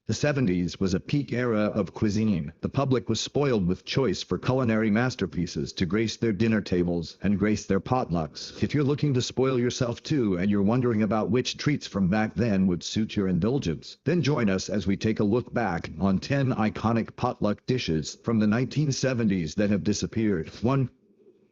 The 70s was a peak era of cuisine. The public was spoiled with choice for culinary masterpieces to grace their dinner tables and grace their potlucks. If you're looking to spoil yourself too and you're wondering about which treats from back then would suit your indulgence, then join us as we take a look back on 10 iconic potluck dishes from the 1970s that have disappeared. 1.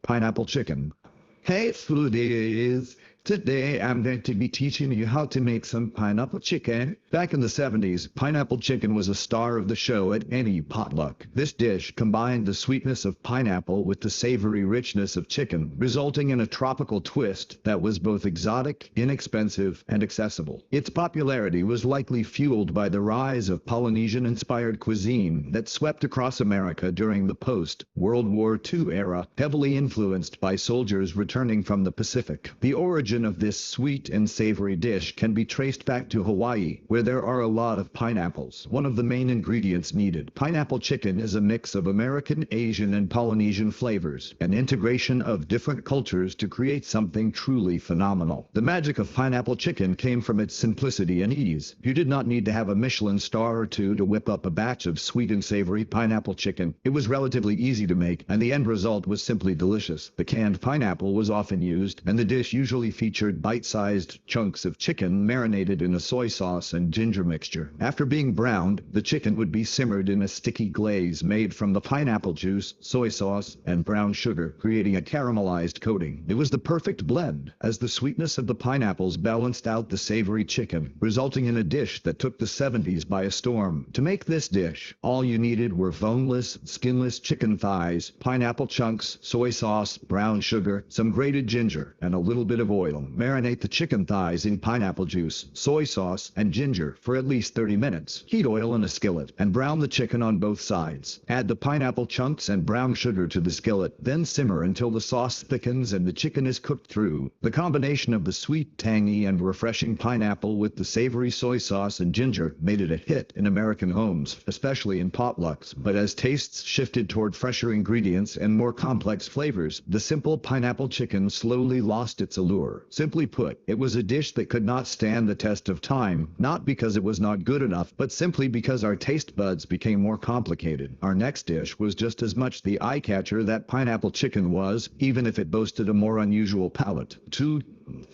Pineapple chicken. Hey foodies! Today I'm going to be teaching you how to make some pineapple chicken. Back in the 70s, pineapple chicken was a star of the show at any potluck. This dish combined the sweetness of pineapple with the savory richness of chicken, resulting in a tropical twist that was both exotic, inexpensive, and accessible. Its popularity was likely fueled by the rise of Polynesian-inspired cuisine that swept across America during the post-World War II era, heavily influenced by soldiers returning from the Pacific. The origin of this sweet and savory dish can be traced back to Hawaii, where there are a lot of pineapples. One of the main ingredients needed. Pineapple chicken is a mix of American, Asian, and Polynesian flavors, an integration of different cultures to create something truly phenomenal. The magic of pineapple chicken came from its simplicity and ease. You did not need to have a Michelin star or two to whip up a batch of sweet and savory pineapple chicken. It was relatively easy to make, and the end result was simply delicious. The canned pineapple was often used, and the dish usually featured bite-sized chunks of chicken marinated in a soy sauce and ginger mixture. After being browned, the chicken would be simmered in a sticky glaze made from the pineapple juice, soy sauce, and brown sugar, creating a caramelized coating. It was the perfect blend, as the sweetness of the pineapples balanced out the savory chicken, resulting in a dish that took the 70s by a storm. To make this dish, all you needed were boneless, skinless chicken thighs, pineapple chunks, soy sauce, brown sugar, some grated ginger, and a little bit of oil. Marinate the chicken thighs in pineapple juice, soy sauce, and ginger for at least 30 minutes. Heat oil in a skillet and brown the chicken on both sides. Add the pineapple chunks and brown sugar to the skillet, then simmer until the sauce thickens and the chicken is cooked through. The combination of the sweet, tangy, and refreshing pineapple with the savory soy sauce and ginger made it a hit in American homes, especially in potlucks. But as tastes shifted toward fresher ingredients and more complex flavors, the simple pineapple chicken slowly lost its allure. Simply put, it was a dish that could not stand the test of time, not because it was not good enough, but simply because our taste buds became more complicated. Our next dish was just as much the eye-catcher that pineapple chicken was, even if it boasted a more unusual palate. 2.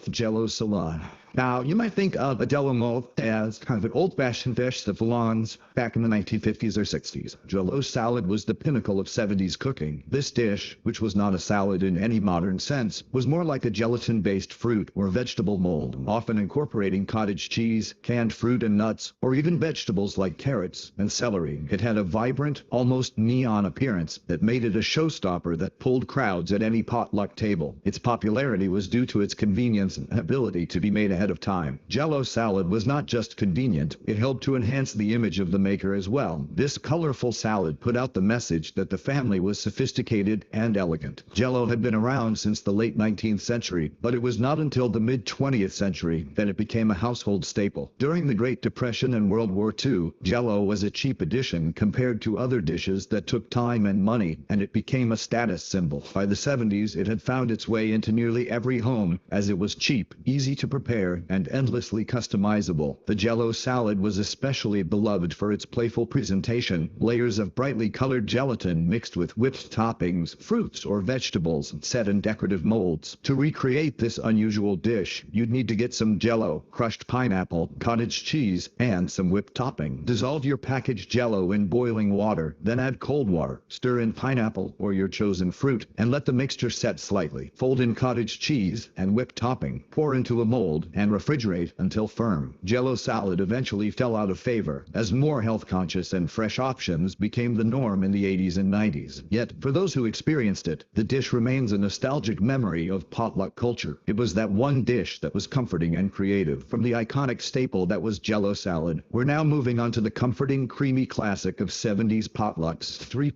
Jello salad. Now, you might think of a jello mold as kind of an old-fashioned dish that belongs back in the 1950s or 60s. Jello salad was the pinnacle of 70s cooking. This dish, which was not a salad in any modern sense, was more like a gelatin-based fruit or vegetable mold, often incorporating cottage cheese, canned fruit and nuts, or even vegetables like carrots and celery. It had a vibrant, almost neon appearance that made it a showstopper that pulled crowds at any potluck table. Its popularity was due to its convenience and ability to be made ahead of time. Jello salad was not just convenient, it helped to enhance the image of the maker as well. This colorful salad put out the message that the family was sophisticated and elegant. Jello had been around since the late 19th century, but it was not until the mid-20th century that it became a household staple. During the Great Depression and World War II, Jello was a cheap addition compared to other dishes that took time and money, and it became a status symbol. By the 70s, it had found its way into nearly every home, as it was cheap, easy to prepare, and endlessly customizable. The Jello salad was especially beloved for its playful presentation, layers of brightly colored gelatin mixed with whipped toppings, fruits or vegetables set in decorative molds. To recreate this unusual dish, you'd need to get some Jello, crushed pineapple, cottage cheese, and some whipped topping. Dissolve your packaged Jello in boiling water, then add cold water. Stir in pineapple or your chosen fruit, and let the mixture set slightly. Fold in cottage cheese and whipped topping. Pour into a mold and refrigerate until firm. Jello salad eventually fell out of favor, as more health-conscious and fresh options became the norm in the 80s and 90s. Yet, for those who experienced it, the dish remains a nostalgic memory of potluck culture. It was that one dish that was comforting and creative. From the iconic staple that was Jello salad, we're now moving on to the comforting, creamy classic of 70s potlucks. 3.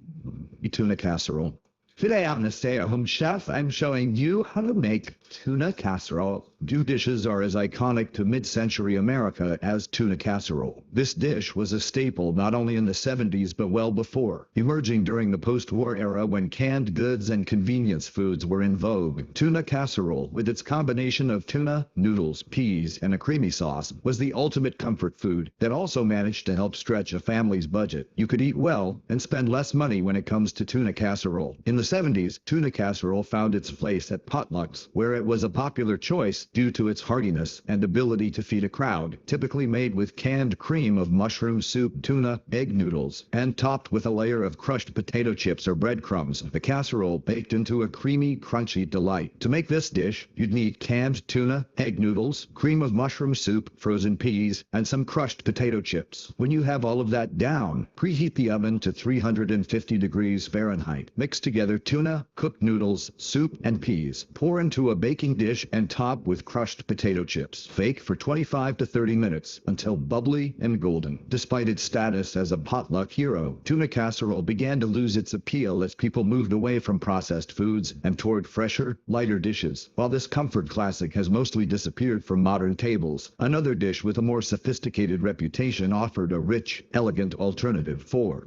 Tuna casserole. Today I'm Nastea Home Chef. I'm showing you how to make tuna casserole. Two dishes are as iconic to mid-century America as tuna casserole. This dish was a staple not only in the 70s but well before, emerging during the post-war era when canned goods and convenience foods were in vogue. Tuna casserole, with its combination of tuna, noodles, peas, and a creamy sauce, was the ultimate comfort food that also managed to help stretch a family's budget. You could eat well and spend less money when it comes to tuna casserole. In the 70s, tuna casserole found its place at potlucks, where it was a popular choice due to its heartiness and ability to feed a crowd. Typically made with canned cream of mushroom soup, tuna, egg noodles, and topped with a layer of crushed potato chips or breadcrumbs, the casserole baked into a creamy, crunchy delight. To make this dish, you'd need canned tuna, egg noodles, cream of mushroom soup, frozen peas, and some crushed potato chips. When you have all of that down, preheat the oven to 350 degrees Fahrenheit. Mix together tuna, cooked noodles, soup, and peas. Pour into a baking dish and top with crushed potato chips. Bake for 25 to 30 minutes until bubbly and golden. Despite its status as a potluck hero, tuna casserole began to lose its appeal as people moved away from processed foods and toward fresher, lighter dishes. While this comfort classic has mostly disappeared from modern tables, another dish with a more sophisticated reputation offered a rich, elegant alternative for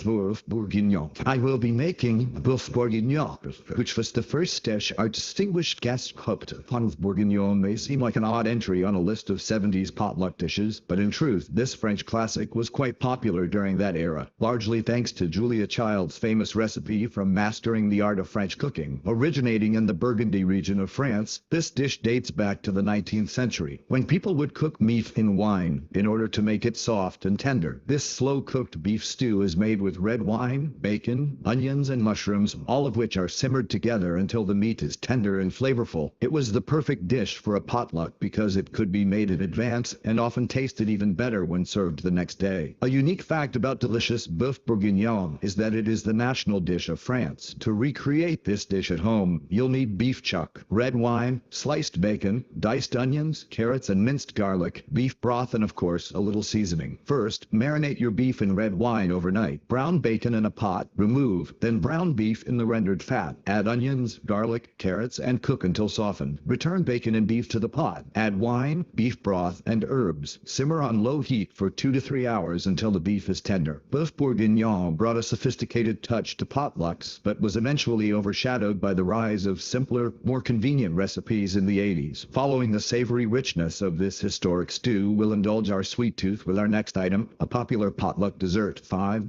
boeuf bourguignon. I will be making boeuf bourguignon, which was the first dish our distinguished guest cooked. Boeuf bourguignon may seem like an odd entry on a list of 70s potluck dishes, but in truth, this French classic was quite popular during that era, largely thanks to Julia Child's famous recipe from Mastering the Art of French Cooking. Originating in the Burgundy region of France, this dish dates back to the 19th century, when people would cook meat in wine in order to make it soft and tender. This slow-cooked beef stew is made with red wine, bacon, onions, and mushrooms, all of which are simmered together until the meat is tender and flavorful. It was the perfect dish for a potluck because it could be made in advance and often tasted even better when served the next day. A unique fact about delicious boeuf bourguignon is that it is the national dish of France. To recreate this dish at home, you'll need beef chuck, red wine, sliced bacon, diced onions, carrots, and minced garlic, beef broth, and of course, a little seasoning. First, marinate your beef in red wine overnight. Brown bacon in a pot, remove, then brown beef in the rendered fat. Add onions, garlic, carrots, and cook until softened. Return bacon and beef to the pot. Add wine, beef broth, and herbs. Simmer on low heat for 2 to 3 hours until the beef is tender. Boeuf bourguignon brought a sophisticated touch to potlucks, but was eventually overshadowed by the rise of simpler, more convenient recipes in the 80s. Following the savory richness of this historic stew, we'll indulge our sweet tooth with our next item, a popular potluck dessert. 5.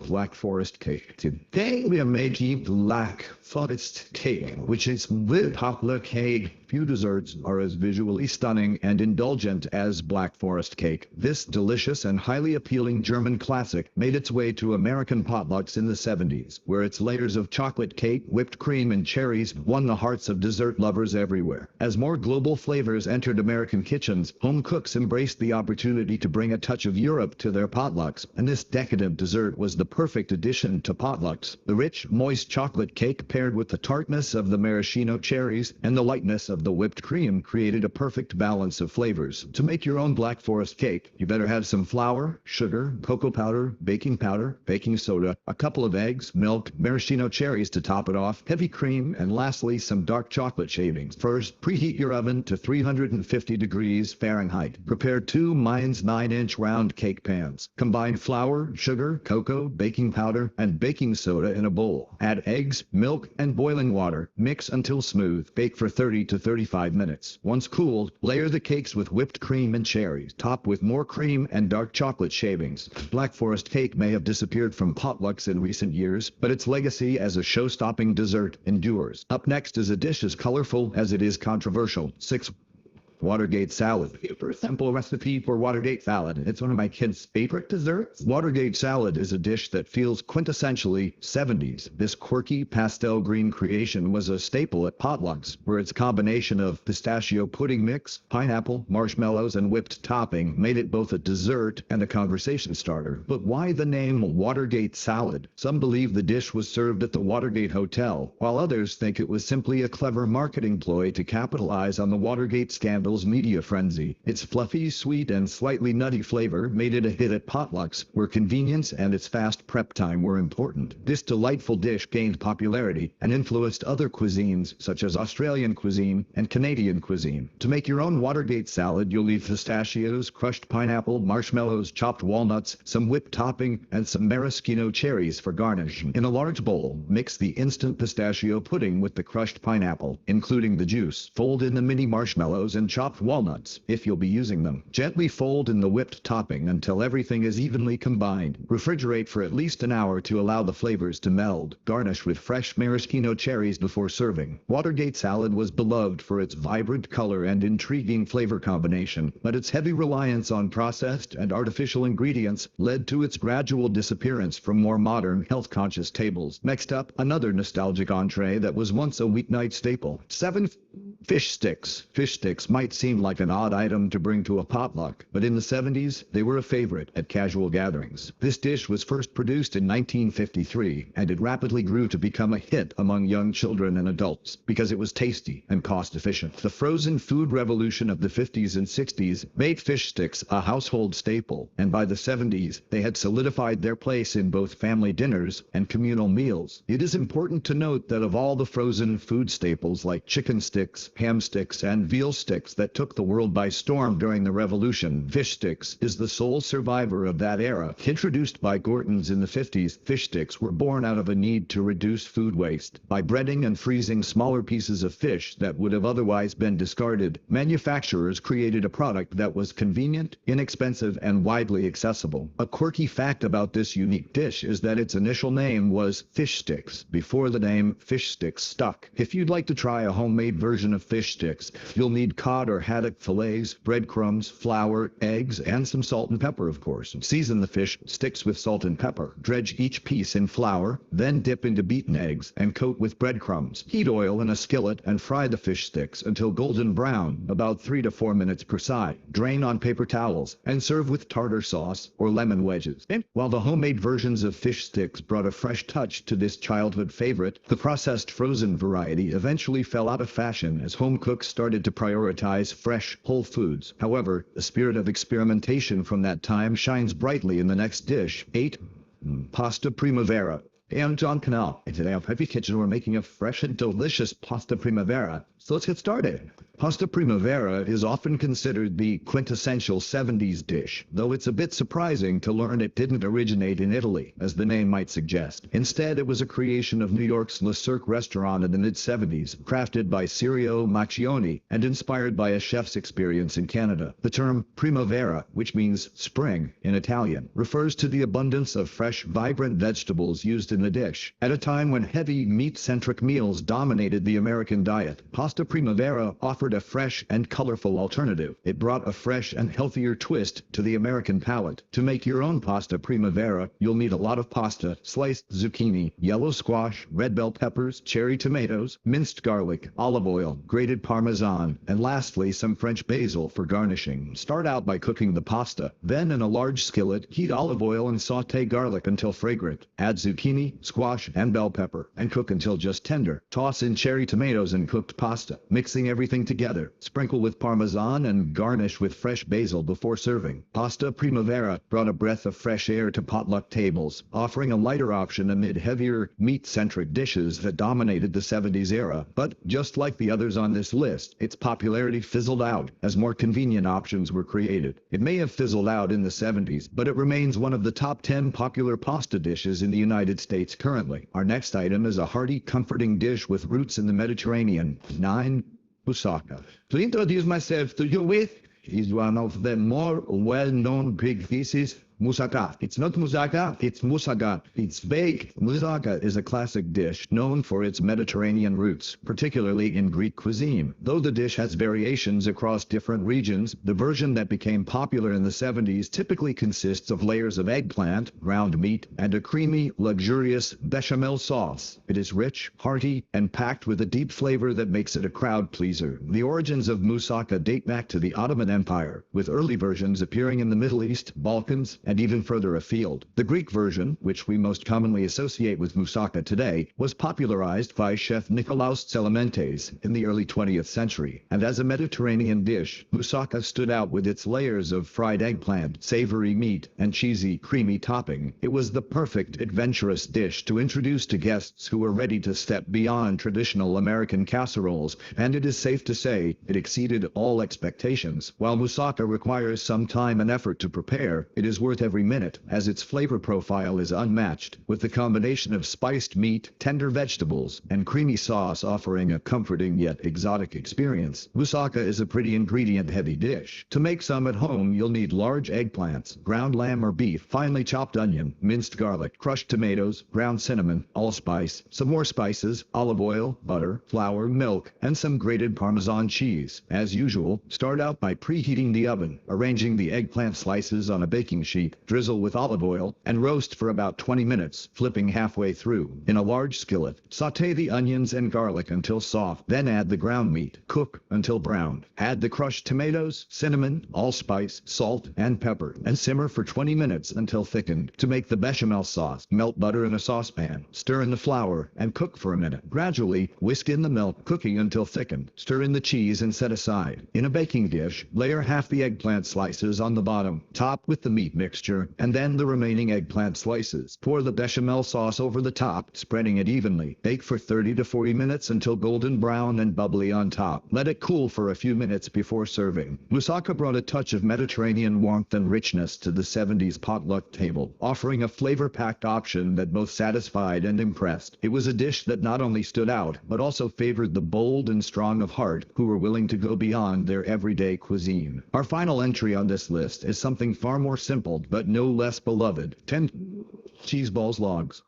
Black Forest cake. Today we are making Black Forest cake, which is with popular cake. Few desserts are as visually stunning and indulgent as Black Forest cake. This delicious and highly appealing German classic made its way to American potlucks in the 70s, where its layers of chocolate cake, whipped cream, and cherries won the hearts of dessert lovers everywhere. As more global flavors entered American kitchens, home cooks embraced the opportunity to bring a touch of Europe to their potlucks, and this decadent dessert was the perfect addition to potlucks. The rich, moist chocolate cake paired with the tartness of the maraschino cherries and the lightness of the whipped cream created a perfect balance of flavors. To make your own Black Forest cake, you better have some flour, sugar, cocoa powder, baking soda, a couple of eggs, milk, maraschino cherries to top it off, heavy cream, and lastly some dark chocolate shavings. First, preheat your oven to 350 degrees Fahrenheit. Prepare 2 Mein's 9-inch round cake pans. Combine flour, sugar, cocoa, baking powder, and baking soda in a bowl. Add eggs, milk, and boiling water. Mix until smooth. Bake for 30 to 35 minutes. Once cooled, layer the cakes with whipped cream and cherries. Top with more cream and dark chocolate shavings. Black Forest cake may have disappeared from potlucks in recent years, but its legacy as a show-stopping dessert endures. Up next is a dish as colorful as it is controversial. 6. Watergate salad. A simple recipe for Watergate salad. It's one of my kids' favorite desserts. Watergate salad is a dish that feels quintessentially 70s. This quirky pastel green creation was a staple at potlucks, where its combination of pistachio pudding mix, pineapple, marshmallows, and whipped topping made it both a dessert and a conversation starter. But why the name Watergate salad? Some believe the dish was served at the Watergate Hotel, while others think it was simply a clever marketing ploy to capitalize on the Watergate scandal Campbell's Media Frenzy. Its fluffy, sweet, and slightly nutty flavor made it a hit at potlucks, where convenience and its fast prep time were important. This delightful dish gained popularity and influenced other cuisines such as Australian cuisine and Canadian cuisine. To make your own Watergate salad, you'll need pistachios, crushed pineapple, marshmallows, chopped walnuts, some whipped topping, and some maraschino cherries for garnish. In a large bowl, mix the instant pistachio pudding with the crushed pineapple, including the juice. Fold in the mini marshmallows and chopped walnuts, if you'll be using them. Gently fold in the whipped topping until everything is evenly combined. Refrigerate for at least an hour to allow the flavors to meld. Garnish with fresh maraschino cherries before serving. Watergate salad was beloved for its vibrant color and intriguing flavor combination, but its heavy reliance on processed and artificial ingredients led to its gradual disappearance from more modern, health-conscious tables. Next up, another nostalgic entree that was once a weeknight staple. 7. Fish sticks. Fish sticks might seem like an odd item to bring to a potluck, but in the 70s, they were a favorite at casual gatherings. This dish was first produced in 1953, and it rapidly grew to become a hit among young children and adults because it was tasty and cost-efficient. The frozen food revolution of the 50s and 60s made fish sticks a household staple, and by the 70s, they had solidified their place in both family dinners and communal meals. It is important to note that of all the frozen food staples like chicken sticks, ham sticks, and veal sticks that took the world by storm during the revolution, fish sticks is the sole survivor of that era. Introduced by Gorton's in the 50s, fish sticks were born out of a need to reduce food waste. By breading and freezing smaller pieces of fish that would have otherwise been discarded, manufacturers created a product that was convenient, inexpensive, and widely accessible. A quirky fact about this unique dish is that its initial name was fish sticks, before the name fish sticks stuck. If you'd like to try a homemade version of fish sticks, you'll need cod or haddock fillets, breadcrumbs, flour, eggs, and some salt and pepper, of course. Season the fish sticks with salt and pepper. Dredge each piece in flour, then dip into beaten eggs and coat with breadcrumbs. Heat oil in a skillet and fry the fish sticks until golden brown, about 3 to 4 minutes per side. Drain on paper towels and serve with tartar sauce or lemon wedges. While the homemade versions of fish sticks brought a fresh touch to this childhood favorite, the processed frozen variety eventually fell out of fashion as home cooks started to prioritize fresh, whole foods. However, the spirit of experimentation from that time shines brightly in the next dish. 8. Pasta primavera. Hey, I'm John Cannell, and today on Peppy Kitchen we're making a fresh and delicious pasta primavera. So let's get started. Pasta primavera is often considered the quintessential 70s dish, though it's a bit surprising to learn it didn't originate in Italy, as the name might suggest. Instead, it was a creation of New York's Le Cirque restaurant in the mid-70s, crafted by Sirio Macchioni and inspired by a chef's experience in Canada. The term primavera, which means spring in Italian, refers to the abundance of fresh, vibrant vegetables used in the dish. At a time when heavy, meat-centric meals dominated the American diet, pasta primavera offered a fresh and colorful alternative. It brought a fresh and healthier twist to the American palate. To make your own pasta primavera, you'll need a lot of pasta, sliced zucchini, yellow squash, red bell peppers, cherry tomatoes, minced garlic, olive oil, grated parmesan, and lastly some French basil for garnishing. Start out by cooking the pasta. Then in a large skillet, heat olive oil and sauté garlic until fragrant. Add zucchini, squash, and bell pepper, and cook until just tender. Toss in cherry tomatoes and cooked pasta, mixing everything together. Sprinkle with parmesan and garnish with fresh basil before serving. Pasta primavera brought a breath of fresh air to potluck tables, offering a lighter option amid heavier, meat-centric dishes that dominated the 70s era. But just like the others on this list, its popularity fizzled out as more convenient options were created. It may have fizzled out in the 70s, but it remains one of the top 10 popular pasta dishes in the United States currently. Our next item is a hearty, comforting dish with roots in the Mediterranean. 9. Moussaka. To introduce myself to you with is one of the more well-known pig pieces, moussaka. It's not moussaka, it's moussaga. It's baked. Moussaka is a classic dish known for its Mediterranean roots, particularly in Greek cuisine. Though the dish has variations across different regions, the version that became popular in the 70s typically consists of layers of eggplant, ground meat, and a creamy, luxurious bechamel sauce. It is rich, hearty, and packed with a deep flavor that makes it a crowd pleaser. The origins of moussaka date back to the Ottoman Empire, with early versions appearing in the Middle East, Balkans, and even further afield. The Greek version, which we most commonly associate with moussaka today, was popularized by chef Nikolaos Tselementes in the early 20th century, and as a Mediterranean dish, moussaka stood out with its layers of fried eggplant, savory meat, and cheesy, creamy topping. It was the perfect adventurous dish to introduce to guests who were ready to step beyond traditional American casseroles, and it is safe to say it exceeded all expectations. While moussaka requires some time and effort to prepare, it is worth every minute, as its flavor profile is unmatched, with the combination of spiced meat, tender vegetables, and creamy sauce offering a comforting yet exotic experience. Moussaka is a pretty ingredient-heavy dish. To make some at home, you'll need large eggplants, ground lamb or beef, finely chopped onion, minced garlic, crushed tomatoes, ground cinnamon, allspice, some more spices, olive oil, butter, flour, milk, and some grated Parmesan cheese. As usual, start out by preheating the oven, arranging the eggplant slices on a baking sheet, drizzle with olive oil, and roast for about 20 minutes, flipping halfway through. In a large skillet, saute the onions and garlic until soft, then add the ground meat. Cook until browned. Add the crushed tomatoes, cinnamon, allspice, salt, and pepper, and simmer for 20 minutes until thickened. To make the bechamel sauce, melt butter in a saucepan, stir in the flour, and cook for a minute. Gradually, whisk in the milk, cooking until thickened. Stir in the cheese and set aside. In a baking dish, layer half the eggplant slices on the bottom, top with the meat mixture, and then the remaining eggplant slices. Pour the bechamel sauce over the top, spreading it evenly. Bake for 30 to 40 minutes until golden brown and bubbly on top. Let it cool for a few minutes before serving. Moussaka brought a touch of Mediterranean warmth and richness to the 70s potluck table, offering a flavor-packed option that both satisfied and impressed. It was a dish that not only stood out, but also favored the bold and strong of heart who were willing to go beyond their everyday cuisine. Our final entry on this list is something far more simple, but no less beloved. 10 cheese balls logs.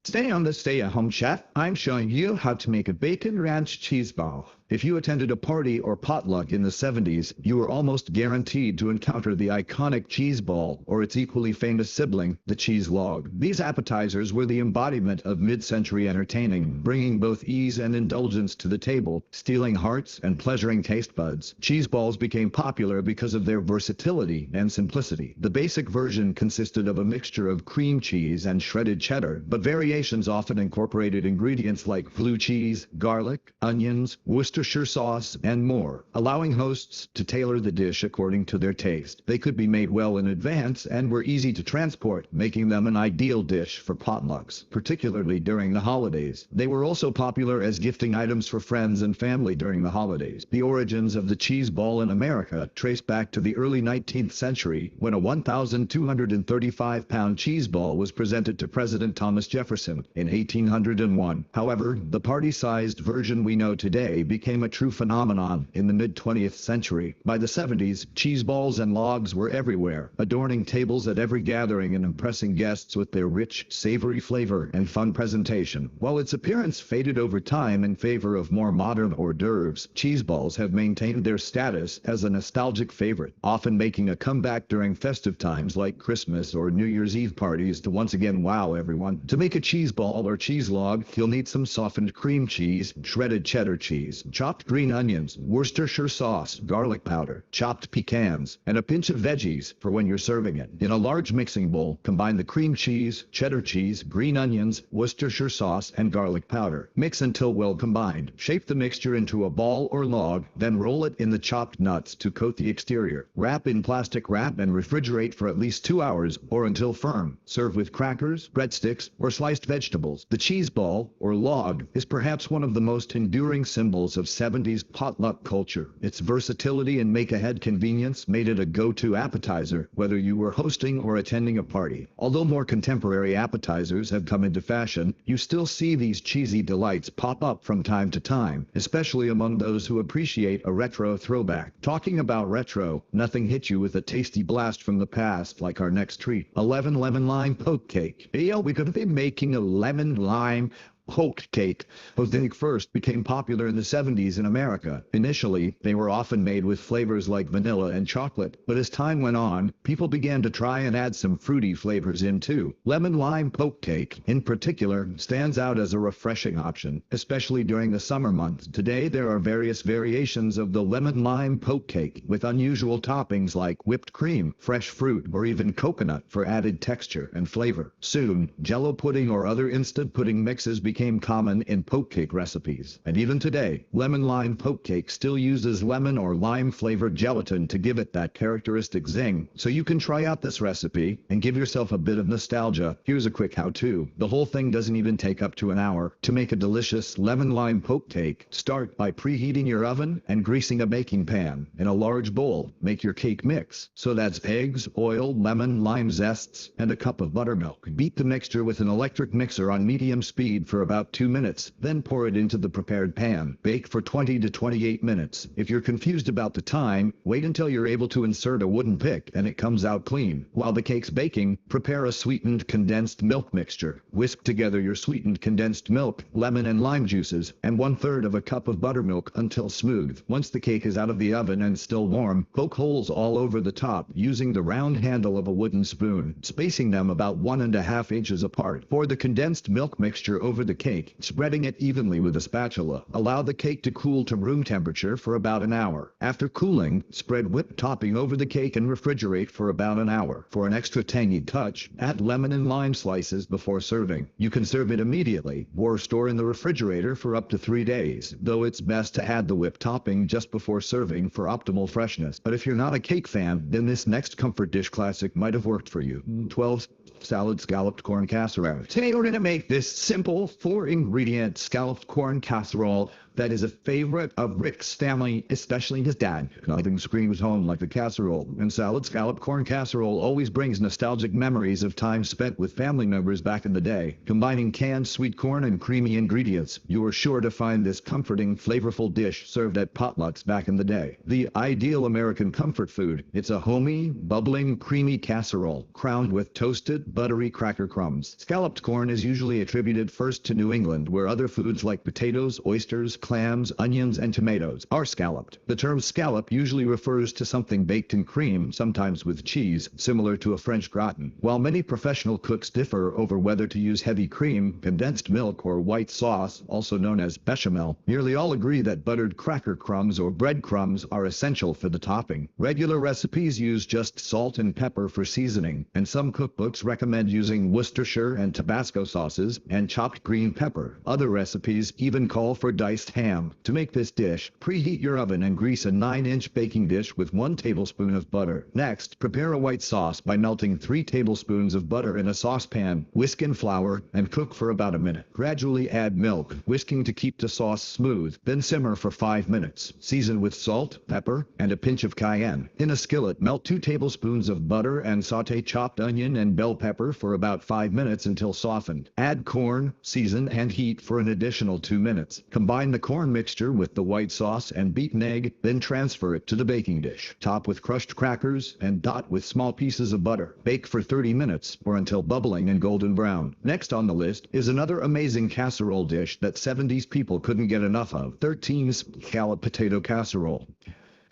Today on the Stay at Home Chef, I'm showing you how to make a bacon ranch cheese ball. If you attended a party or potluck in the 70s, you were almost guaranteed to encounter the iconic cheese ball or its equally famous sibling, the cheese log. These appetizers were the embodiment of mid-century entertaining, bringing both ease and indulgence to the table, stealing hearts and pleasuring taste buds. Cheese balls became popular because of their versatility and simplicity. The basic version consisted of a mixture of cream cheese and shredded cheddar, but variations often incorporated ingredients like blue cheese, garlic, onions, Worcestershire sauce, and more, allowing hosts to tailor the dish according to their taste. They could be made well in advance and were easy to transport, making them an ideal dish for potlucks, particularly during the holidays. They were also popular as gifting items for friends and family during the holidays. The origins of the cheese ball in America trace back to the early 19th century, when a 1,235-pound cheese ball was presented to President Thomas Jefferson in 1801. However, the party-sized version we know today became a true phenomenon in the mid-20th century. By the 70s, cheese balls and logs were everywhere, adorning tables at every gathering and impressing guests with their rich, savory flavor and fun presentation. While its appearance faded over time in favor of more modern hors d'oeuvres, cheese balls have maintained their status as a nostalgic favorite, often making a comeback during festive times like Christmas or New Year's Eve parties to once again wow everyone. To make a cheese ball or cheese log, you'll need some softened cream cheese, shredded cheddar cheese, chopped green onions, Worcestershire sauce, garlic powder, chopped pecans, and a pinch of veggies for when you're serving it. In a large mixing bowl, combine the cream cheese, cheddar cheese, green onions, Worcestershire sauce, and garlic powder. Mix until well combined. Shape the mixture into a ball or log, then roll it in the chopped nuts to coat the exterior. Wrap in plastic wrap and refrigerate for at least 2 hours or until firm. Serve with crackers, breadsticks, or sliced vegetables. The cheese ball, or log, is perhaps one of the most enduring symbols of 70s potluck culture. Its versatility and make-ahead convenience made it a go-to appetizer, whether you were hosting or attending a party. Although more contemporary appetizers have come into fashion, you still see these cheesy delights pop up from time to time, especially among those who appreciate a retro throwback. Talking about retro, nothing hits you with a tasty blast from the past like our next treat, a lemon lime poke cake. Hey, yo, we're gonna be making a lemon lime poke cake. Potluck first became popular in the 70s in America. Initially, they were often made with flavors like vanilla and chocolate, but as time went on, people began to try and add some fruity flavors in too. Lemon lime poke cake, in particular, stands out as a refreshing option, especially during the summer months. Today, there are various variations of the lemon lime poke cake with unusual toppings like whipped cream, fresh fruit, or even coconut for added texture and flavor. Soon, jello pudding or other instant pudding mixes became common in poke cake recipes. And even today, lemon lime poke cake still uses lemon or lime flavored gelatin to give it that characteristic zing. So you can try out this recipe and give yourself a bit of nostalgia. Here's a quick how-to. The whole thing doesn't even take up to an hour. To make a delicious lemon lime poke cake, start by preheating your oven and greasing a baking pan. In a large bowl, make your cake mix. So that's eggs, oil, lemon, lime zests, and a cup of buttermilk. Beat the mixture with an electric mixer on medium speed for about 2 minutes, then pour it into the prepared pan. Bake for 20 to 28 minutes. If you're confused about the time, wait until you're able to insert a wooden pick and it comes out clean. While the cake's baking, prepare a sweetened condensed milk mixture. Whisk together your sweetened condensed milk, lemon and lime juices, and 1/3 of a cup of buttermilk until smooth. Once the cake is out of the oven and still warm, poke holes all over the top using the round handle of a wooden spoon, spacing them about 1.5 inches apart. Pour the condensed milk mixture over the cake, spreading it evenly with a spatula. Allow the cake to cool to room temperature for about an hour. After cooling, spread whipped topping over the cake and refrigerate for about an hour. For an extra tangy touch, add lemon and lime slices before serving. You can serve it immediately, or store in the refrigerator for up to 3 days, though it's best to add the whipped topping just before serving for optimal freshness. But if you're not a cake fan, then this next comfort dish classic might have worked for you. 12 salad scalloped corn casserole. Today we're going to make this simple 4-ingredient scalloped corn casserole that is a favorite of Rick's family, especially his dad. Nothing screams home like the casserole, and salad scalloped corn casserole always brings nostalgic memories of time spent with family members back in the day. Combining canned sweet corn and creamy ingredients, you are sure to find this comforting, flavorful dish served at potlucks back in the day. The ideal American comfort food. It's a homey, bubbling, creamy casserole, crowned with toasted, buttery cracker crumbs. Scalloped corn is usually attributed first to New England, where other foods like potatoes, oysters, clams, onions, and tomatoes are scalloped. The term scallop usually refers to something baked in cream, sometimes with cheese, similar to a French gratin. While many professional cooks differ over whether to use heavy cream, condensed milk, or white sauce, also known as bechamel, nearly all agree that buttered cracker crumbs or breadcrumbs are essential for the topping. Regular recipes use just salt and pepper for seasoning, and some cookbooks recommend using Worcestershire and Tabasco sauces and chopped green pepper. Other recipes even call for diced ham. To make this dish, preheat your oven and grease a 9-inch baking dish with 1 tablespoon of butter. Next, prepare a white sauce by melting 3 tablespoons of butter in a saucepan. Whisk in flour and cook for about a minute. Gradually add milk, whisking to keep the sauce smooth. Then simmer for 5 minutes. Season with salt, pepper, and a pinch of cayenne. In a skillet, melt 2 tablespoons of butter and saute chopped onion and bell pepper for about 5 minutes until softened. Add corn, season, and heat for an additional 2 minutes. Combine the corn mixture with the white sauce and beaten egg, then transfer it to the baking dish. Top with crushed crackers and dot with small pieces of butter. Bake for 30 minutes or until bubbling and golden brown. Next on the list is another amazing casserole dish that 70s people couldn't get enough of. 13's scalloped potato casserole.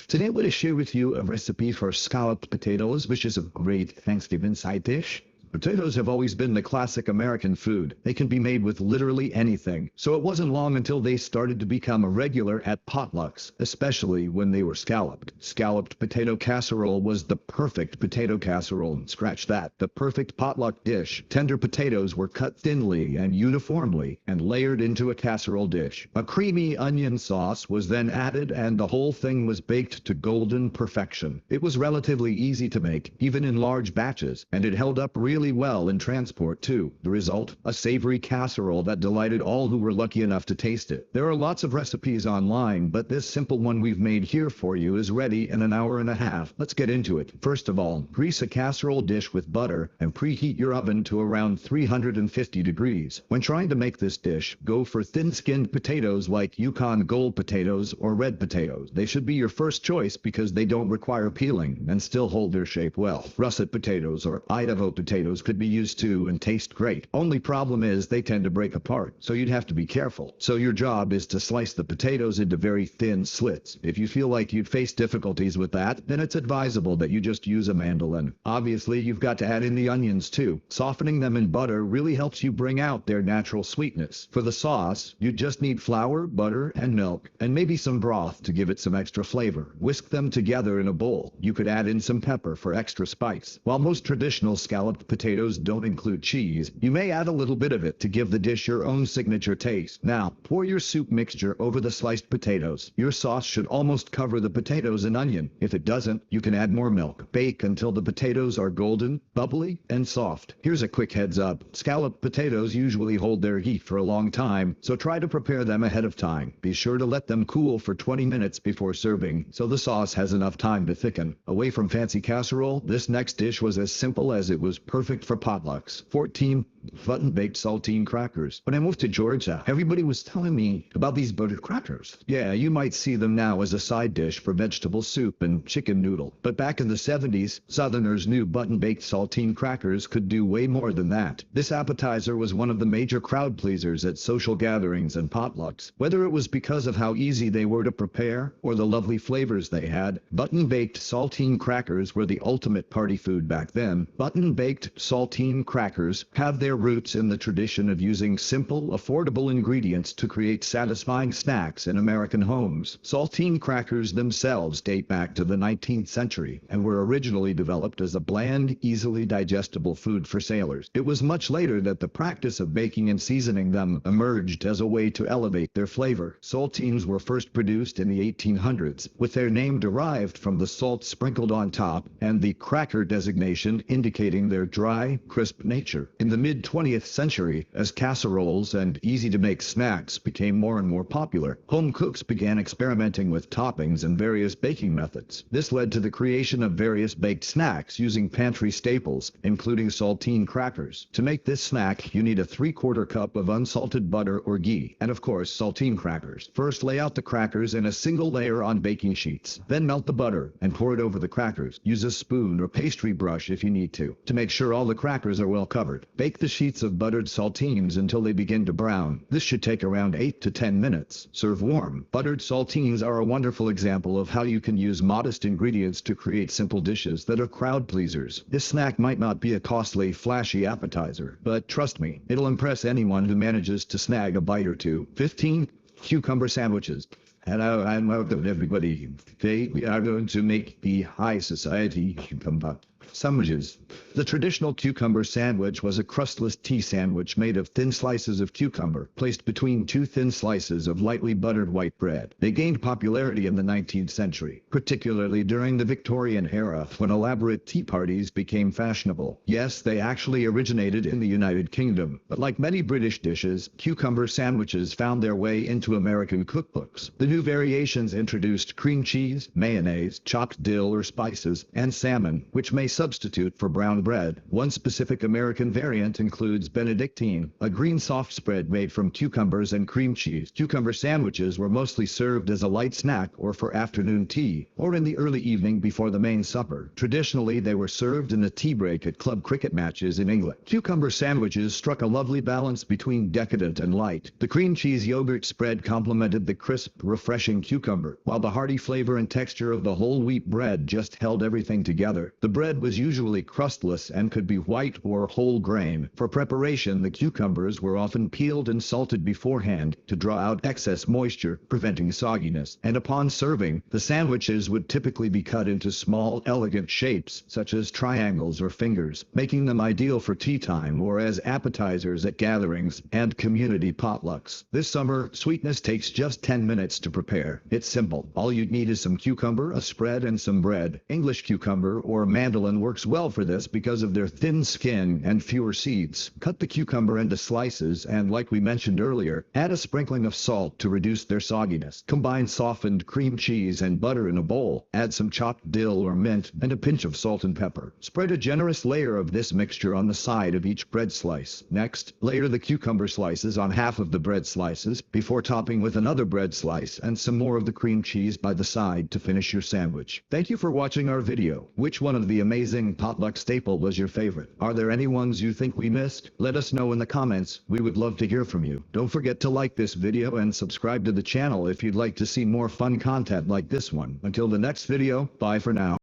Today I'm going to share with you a recipe for scalloped potatoes, which is a great Thanksgiving side dish. Potatoes have always been the classic American food. They can be made with literally anything. So it wasn't long until they started to become a regular at potlucks, especially when they were scalloped. Scalloped potato casserole was the perfect potato casserole. Scratch that. The perfect potluck dish. Tender potatoes were cut thinly and uniformly and layered into a casserole dish. A creamy onion sauce was then added and the whole thing was baked to golden perfection. It was relatively easy to make, even in large batches, and it held up really well in transport too. The result? A savory casserole that delighted all who were lucky enough to taste it. There are lots of recipes online, but this simple one we've made here for you is ready in an hour and a half. Let's get into it. First of all, grease a casserole dish with butter and preheat your oven to around 350 degrees. When trying to make this dish, go for thin-skinned potatoes like Yukon Gold potatoes or red potatoes. They should be your first choice because they don't require peeling and still hold their shape well. Russet potatoes or Idaho potatoes potatoes could be used too and taste great. Only problem is they tend to break apart, so you'd have to be careful. So your job is to slice the potatoes into very thin slits. If you feel like you'd face difficulties with that, then it's advisable that you just use a mandolin. Obviously, you've got to add in the onions too. Softening them in butter really helps you bring out their natural sweetness. For the sauce, you just need flour, butter, and milk, and maybe some broth to give it some extra flavor. Whisk them together in a bowl. You could add in some pepper for extra spice. While most traditional scalloped potatoes don't include cheese, you may add a little bit of it to give the dish your own signature taste. Now, pour your soup mixture over the sliced potatoes. Your sauce should almost cover the potatoes and onion. If it doesn't, you can add more milk. Bake until the potatoes are golden, bubbly, and soft. Here's a quick heads up. Scalloped potatoes usually hold their heat for a long time, so try to prepare them ahead of time. Be sure to let them cool for 20 minutes before serving, so the sauce has enough time to thicken. Away from fancy casserole, this next dish was as simple as it was perfect for potlucks. 14 button-baked saltine crackers. When I moved to Georgia, everybody was telling me about these buttered crackers. Yeah, you might see them now as a side dish for vegetable soup and chicken noodle. But back in the 70s, Southerners knew button-baked saltine crackers could do way more than that. This appetizer was one of the major crowd pleasers at social gatherings and potlucks. Whether it was because of how easy they were to prepare or the lovely flavors they had, button-baked saltine crackers were the ultimate party food back then. Button-baked saltine crackers have their roots in the tradition of using simple, affordable ingredients to create satisfying snacks in American homes. Saltine crackers themselves date back to the 19th century and were originally developed as a bland, easily digestible food for sailors. It was much later that the practice of baking and seasoning them emerged as a way to elevate their flavor. Saltines were first produced in the 1800s, with their name derived from the salt sprinkled on top and the cracker designation indicating their dry, crisp nature. In the mid-20th century, as casseroles and easy-to-make snacks became more and more popular, home cooks began experimenting with toppings and various baking methods. This led to the creation of various baked snacks using pantry staples, including saltine crackers. To make this snack, you need a 3/4 cup of unsalted butter or ghee, and of course, saltine crackers. First, lay out the crackers in a single layer on baking sheets. Then melt the butter and pour it over the crackers. Use a spoon or pastry brush if you need to make sure all the crackers are well covered. Bake the sheets of buttered saltines until they begin to brown. This should take around 8 to 10 minutes. Serve warm. Buttered saltines are a wonderful example of how you can use modest ingredients to create simple dishes that are crowd pleasers. This snack might not be a costly, flashy appetizer, but trust me, it'll impress anyone who manages to snag a bite or two. 15 cucumber sandwiches. Hello, and welcome everybody. Today we are going to make the high society cucumber sandwiches. The traditional cucumber sandwich was a crustless tea sandwich made of thin slices of cucumber, placed between two thin slices of lightly buttered white bread. They gained popularity in the 19th century, particularly during the Victorian era, when elaborate tea parties became fashionable. Yes, they actually originated in the United Kingdom, but like many British dishes, cucumber sandwiches found their way into American cookbooks. The new variations introduced cream cheese, mayonnaise, chopped dill or spices, and salmon, which may substitute for brown bread. One specific American variant includes Benedictine, a green soft spread made from cucumbers and cream cheese. Cucumber sandwiches were mostly served as a light snack or for afternoon tea, or in the early evening before the main supper. Traditionally, they were served in the tea break at club cricket matches in England. Cucumber sandwiches struck a lovely balance between decadent and light. The cream cheese yogurt spread complemented the crisp, refreshing cucumber, while the hearty flavor and texture of the whole wheat bread just held everything together. The bread was usually crustless and could be white or whole grain. For preparation, the cucumbers were often peeled and salted beforehand to draw out excess moisture, preventing sogginess. And upon serving, the sandwiches would typically be cut into small, elegant shapes, such as triangles or fingers, making them ideal for tea time or as appetizers at gatherings and community potlucks. This summer, sweetness takes just 10 minutes to prepare. It's simple. All you need is some cucumber, a spread, and some bread. English cucumber or mandolin works well for this because of their thin skin and fewer seeds. Cut the cucumber into slices and, like we mentioned earlier, add a sprinkling of salt to reduce their sogginess. Combine softened cream cheese and butter in a bowl. Add some chopped dill or mint and a pinch of salt and pepper. Spread a generous layer of this mixture on the side of each bread slice. Next, layer the cucumber slices on half of the bread slices before topping with another bread slice and some more of the cream cheese by the side to finish your sandwich. Thank you for watching our video. Which one of the amazing amazing potluck staple was your favorite? Are there any ones you think we missed? Let us know in the comments, we would love to hear from you. Don't forget to like this video and subscribe to the channel if you'd like to see more fun content like this one. Until the next video, bye for now.